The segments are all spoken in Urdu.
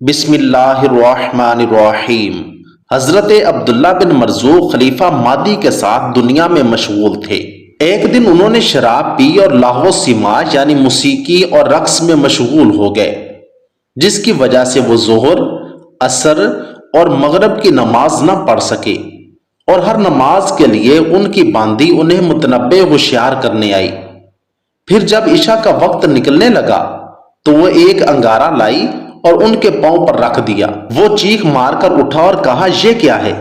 بسم اللہ الرحمن الرحیم۔ حضرت عبداللہ بن مرزوق خلیفہ مادی کے ساتھ دنیا میں مشغول تھے۔ ایک دن انہوں نے شراب پی اور لاہو سماج یعنی موسیقی اور رقص میں مشغول ہو گئے، جس کی وجہ سے وہ ظہر، عصر اور مغرب کی نماز نہ پڑھ سکے، اور ہر نماز کے لیے ان کی باندی انہیں متنبہ ہوشیار کرنے آئی۔ پھر جب عشاء کا وقت نکلنے لگا تو وہ ایک انگارہ لائی اور ان کے پاؤں پر رکھ دیا۔ وہ چیخ مار کر اٹھا اور کہا، یہ کیا ہے؟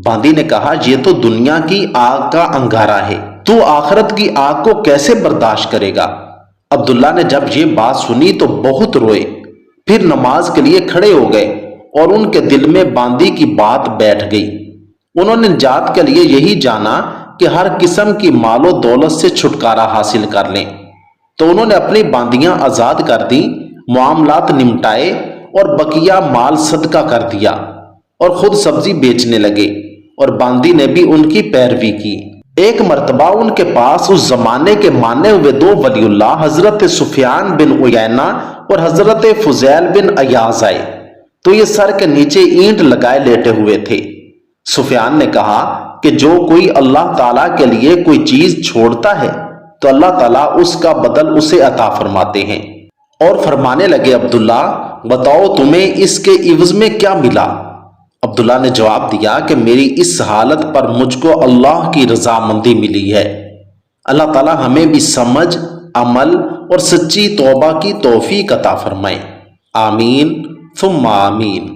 باندی نے کہا، یہ تو دنیا کی آگ کا انگارہ ہے، تو آخرت کی آگ کو کیسے برداشت کرے گا؟ عبداللہ نے جب یہ بات سنی تو بہت روئے، پھر نماز کے لیے کھڑے ہو گئے اور ان کے دل میں باندی کی بات بیٹھ گئی۔ انہوں نے نجات کے لیے یہی جانا کہ ہر قسم کی مال و دولت سے چھٹکارا حاصل کر لیں، تو انہوں نے اپنی باندیاں آزاد کر دیں، معاملات نمٹائے اور بقیہ مال صدقہ کر دیا، اور خود سبزی بیچنے لگے، اور باندی نے بھی ان کی پیروی کی۔ ایک مرتبہ ان کے پاس اس زمانے کے مانے ہوئے دو ولی اللہ حضرت سفیان بن عیینہ اور حضرت فضیل بن عیاض آئے، تو یہ سر کے نیچے اینٹ لگائے لیٹے ہوئے تھے۔ سفیان نے کہا کہ جو کوئی اللہ تعالیٰ کے لیے کوئی چیز چھوڑتا ہے تو اللہ تعالیٰ اس کا بدل اسے عطا فرماتے ہیں، اور فرمانے لگے، عبداللہ بتاؤ تمہیں اس کے عوض میں کیا ملا؟ عبداللہ نے جواب دیا کہ میری اس حالت پر مجھ کو اللہ کی رضامندی ملی ہے۔ اللہ تعالیٰ ہمیں بھی سمجھ، عمل اور سچی توبہ کی توفیق عطا فرمائے، آمین ثم آمین۔